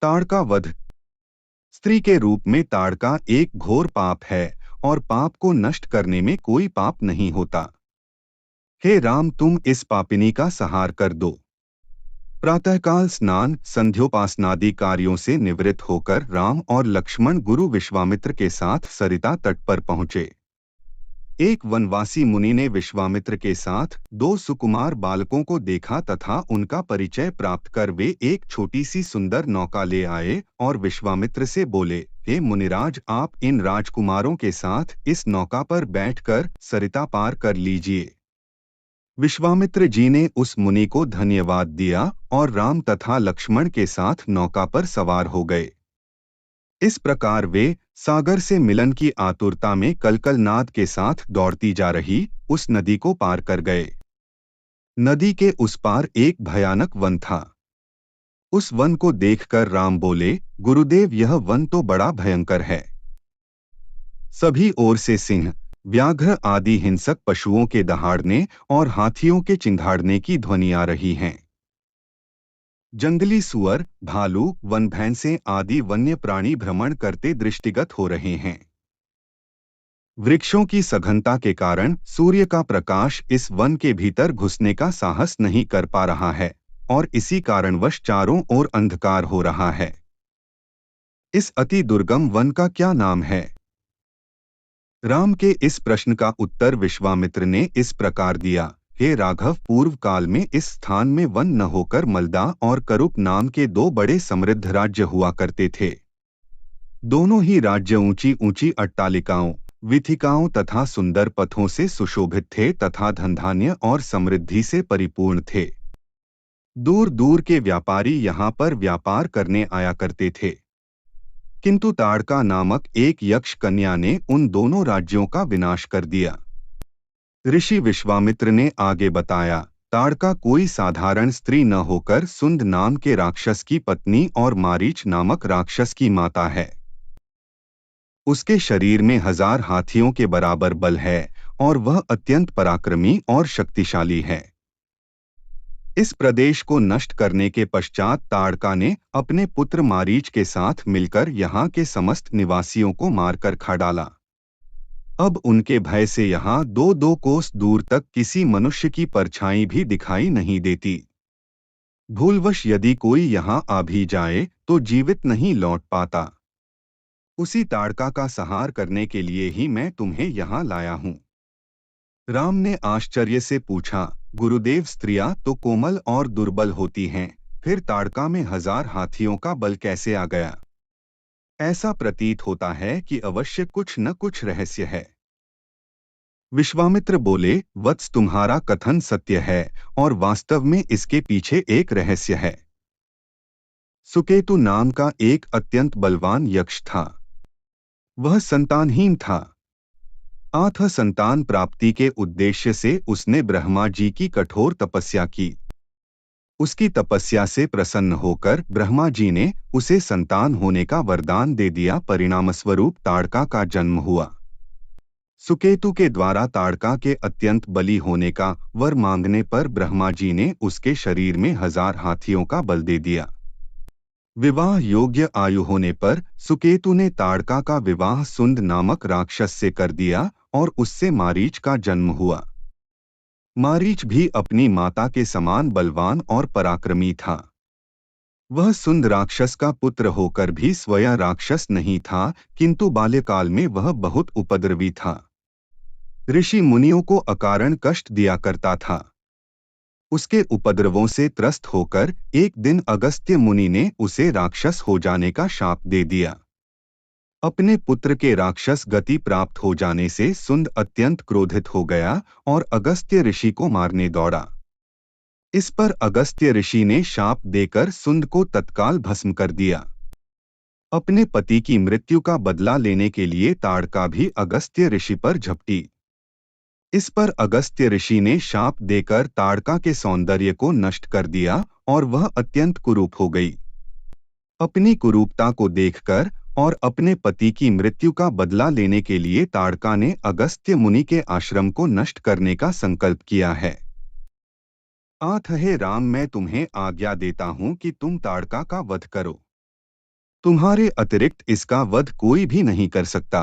ताड़का वध। स्त्री के रूप में ताड़का एक घोर पाप है और पाप को नष्ट करने में कोई पाप नहीं होता। हे राम, तुम इस पापिनी का संहार कर दो। प्रातःकाल स्नान संध्योपासनादि कार्यों से निवृत्त होकर राम और लक्ष्मण गुरु विश्वामित्र के साथ सरिता तट पर पहुंचे। एक वनवासी मुनि ने विश्वामित्र के साथ दो सुकुमार बालकों को देखा तथा उनका परिचय प्राप्त कर वे एक छोटी सी सुंदर नौका ले आए और विश्वामित्र से बोले, हे मुनिराज, आप इन राजकुमारों के साथ इस नौका पर बैठकर सरिता पार कर लीजिए। विश्वामित्र जी ने उस मुनि को धन्यवाद दिया और राम तथा लक्ष्मण के साथ नौका पर सवार हो गए। इस प्रकार वे सागर से मिलन की आतुरता में कलकलनाद के साथ दौड़ती जा रही उस नदी को पार कर गए। नदी के उस पार एक भयानक वन था। उस वन को देखकर राम बोले, गुरुदेव, यह वन तो बड़ा भयंकर है। सभी ओर से सिंह, व्याघ्र आदि हिंसक पशुओं के दहाड़ने और हाथियों के चिंघाड़ने की ध्वनि आ रही हैं। जंगली सुअर, भालू, वन भैंसें आदि वन्य प्राणी भ्रमण करते दृष्टिगत हो रहे हैं। वृक्षों की सघनता के कारण सूर्य का प्रकाश इस वन के भीतर घुसने का साहस नहीं कर पा रहा है और इसी कारणवश चारों ओर अंधकार हो रहा है। इस अति दुर्गम वन का क्या नाम है? राम के इस प्रश्न का उत्तर विश्वामित्र ने इस प्रकार दिया, हे राघव, पूर्व काल में इस स्थान में वन न होकर मलदा और करुप नाम के दो बड़े समृद्ध राज्य हुआ करते थे। दोनों ही राज्य ऊंची ऊंची अट्टालिकाओं, वीथिकाओं तथा सुंदर पथों से सुशोभित थे तथा धनधान्य और समृद्धि से परिपूर्ण थे। दूर दूर के व्यापारी यहाँ पर व्यापार करने आया करते थे। किंतु ताड़का नामक एक यक्ष कन्या ने उन दोनों राज्यों का विनाश कर दिया। ऋषि विश्वामित्र ने आगे बताया, ताड़का कोई साधारण स्त्री न होकर सुंद नाम के राक्षस की पत्नी और मारीच नामक राक्षस की माता है। उसके शरीर में 1000 हाथियों के बराबर बल है और वह अत्यंत पराक्रमी और शक्तिशाली है। इस प्रदेश को नष्ट करने के पश्चात ताड़का ने अपने पुत्र मारीच के साथ मिलकर यहाँ के समस्त निवासियों को मारकर खा डाला। अब उनके भय से यहाँ 2-2 कोस दूर तक किसी मनुष्य की परछाई भी दिखाई नहीं देती। भूलवश यदि कोई यहाँ आ भी जाए तो जीवित नहीं लौट पाता। उसी ताड़का का संहार करने के लिए ही मैं तुम्हें यहाँ लाया हूँ। राम ने आश्चर्य से पूछा, गुरुदेव, स्त्रियां तो कोमल और दुर्बल होती हैं, फिर ताड़का में 1000 हाथियों का बल कैसे आ गया? ऐसा प्रतीत होता है कि अवश्य कुछ न कुछ रहस्य है। विश्वामित्र बोले, वत्स, तुम्हारा कथन सत्य है और वास्तव में इसके पीछे एक रहस्य है। सुकेतु नाम का एक अत्यंत बलवान यक्ष था। वह संतानहीन था। अतः संतान प्राप्ति के उद्देश्य से उसने ब्रह्मा जी की कठोर तपस्या की। उसकी तपस्या से प्रसन्न होकर ब्रह्मा जी ने उसे संतान होने का वरदान दे दिया। परिणामस्वरूप ताड़का का जन्म हुआ। सुकेतु के द्वारा ताड़का के अत्यंत बली होने का वर मांगने पर ब्रह्मा जी ने उसके शरीर में 1000 हाथियों का बल दे दिया। विवाह योग्य आयु होने पर सुकेतु ने ताड़का का विवाह सुंद नामक राक्षस से कर दिया और उससे मारीच का जन्म हुआ। मारीच भी अपनी माता के समान बलवान और पराक्रमी था। वह सुंद राक्षस का पुत्र होकर भी स्वयं राक्षस नहीं था, किंतु बाल्यकाल में वह बहुत उपद्रवी था। ऋषि मुनियों को अकारण कष्ट दिया करता था। उसके उपद्रवों से त्रस्त होकर एक दिन अगस्त्य मुनि ने उसे राक्षस हो जाने का शाप दे दिया। अपने पुत्र के राक्षस गति प्राप्त हो जाने से सुंद अत्यंत क्रोधित हो गया और अगस्त्य ऋषि को मारने दौड़ा। इस पर अगस्त्य ऋषि ने शाप देकर सुंद को तत्काल भस्म कर दिया। अपने पति की मृत्यु का बदला लेने के लिए ताड़का भी अगस्त्य ऋषि पर झपटी। इस पर अगस्त्य ऋषि ने शाप देकर ताड़का के सौंदर्य को नष्ट कर दिया और वह अत्यंत कुरूप हो गई। अपनी कुरूपता को देखकर और अपने पति की मृत्यु का बदला लेने के लिए ताड़का ने अगस्त्य मुनि के आश्रम को नष्ट करने का संकल्प किया है। अतः हे राम, मैं तुम्हें आज्ञा देता हूं कि तुम ताड़का का वध करो। तुम्हारे अतिरिक्त इसका वध कोई भी नहीं कर सकता।